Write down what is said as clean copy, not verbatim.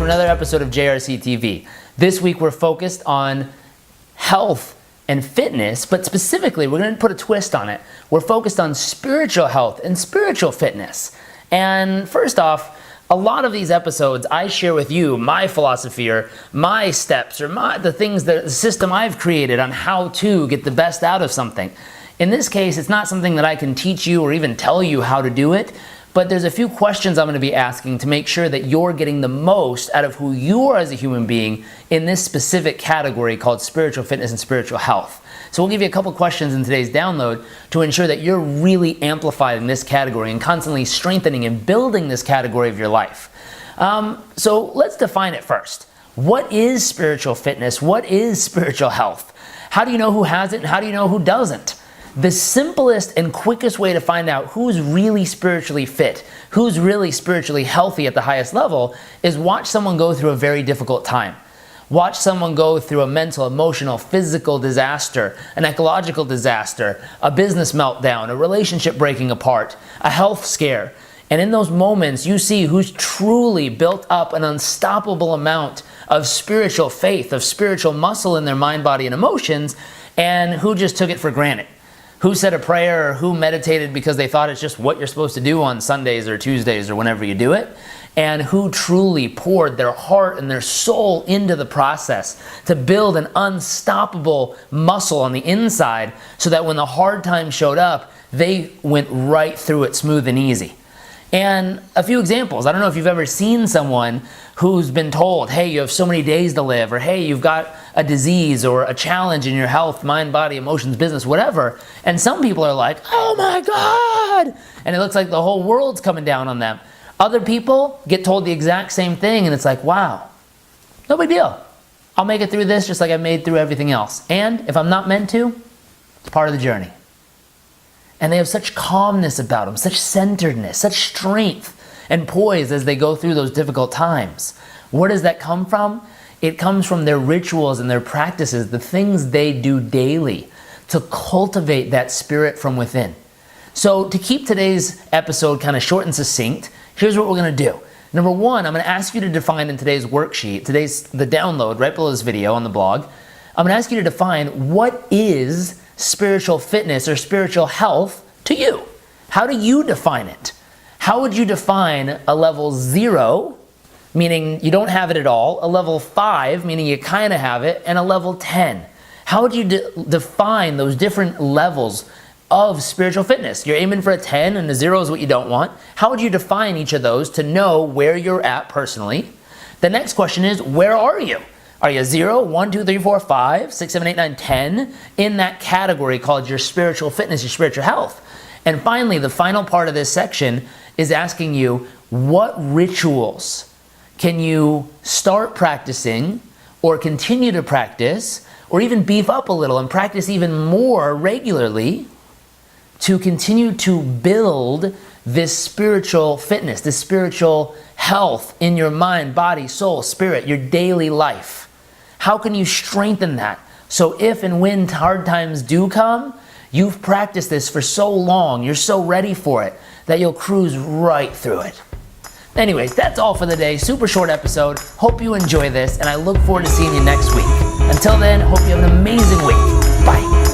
another episode of JRCTv. This week we're focused on health and fitness, but specifically we're going to put a twist on it. We're focused on spiritual health and spiritual fitness. And first off, a lot of these episodes I share with you my philosophy or my steps or the system I've created on how to get the best out of something. In this case, it's not something that I can teach you or even tell you how to do it, but there's a few questions I'm going to be asking to make sure that you're getting the most out of who you are as a human being in this specific category called spiritual fitness and spiritual health. So we'll give you a couple questions in today's download to ensure that you're really amplifying this category and constantly strengthening and building this category of your life. So let's define it first. What is spiritual fitness? What is spiritual health? How do you know who has it and how do you know who doesn't? The simplest and quickest way to find out who's really spiritually fit, who's really spiritually healthy at the highest level, is watch someone go through a very difficult time. Watch someone go through a mental, emotional, physical disaster, an ecological disaster, a business meltdown, a relationship breaking apart, a health scare. And in those moments, you see who's truly built up an unstoppable amount of spiritual faith, of spiritual muscle in their mind, body, and emotions, and who just took it for granted. Who said a prayer or who meditated because they thought it's just what you're supposed to do on Sundays or Tuesdays or whenever you do it, and who truly poured their heart and their soul into the process to build an unstoppable muscle on the inside so that when the hard times showed up, they went right through it smooth and easy. And a few examples. I don't know if you've ever seen someone who's been told, hey, you have so many days to live, or hey, you've got a disease or a challenge in your health, mind, body, emotions, business, whatever. And some people are like, oh my God! And it looks like the whole world's coming down on them. Other people get told the exact same thing and it's like, wow, no big deal. I'll make it through this just like I made through everything else. And if I'm not meant to, it's part of the journey. And they have such calmness about them, such centeredness, such strength and poise as they go through those difficult times. Where does that come from? It comes from their rituals and their practices, the things they do daily to cultivate that spirit from within. So to keep today's episode kind of short and succinct, here's what we're going to do. Number one, I'm going to ask you to define in today's worksheet, the download right below this video on the blog, I'm going to ask you to define what is spiritual fitness or spiritual health to you. How do you define it? How would you define a level 0, meaning you don't have it at all, a level 5, meaning you kind of have it, and a level 10? How would you define those different levels of spiritual fitness? You're aiming for a 10 and a 0 is what you don't want. How would you define each of those to know where you're at personally? The next question is, where are you? Are you 0, 1, 2, 3, 4, 5, 6, 7, 8, 9, 10 in that category called your spiritual fitness, your spiritual health? And finally, the final part of this section is asking you, what rituals can you start practicing or continue to practice or even beef up a little and practice even more regularly to continue to build this spiritual fitness, this spiritual health in your mind, body, soul, spirit, your daily life? How can you strengthen that? So if and when hard times do come, you've practiced this for so long, you're so ready for it, that you'll cruise right through it. Anyways, that's all for the day. Super short episode. Hope you enjoy this, and I look forward to seeing you next week. Until then, hope you have an amazing week. Bye.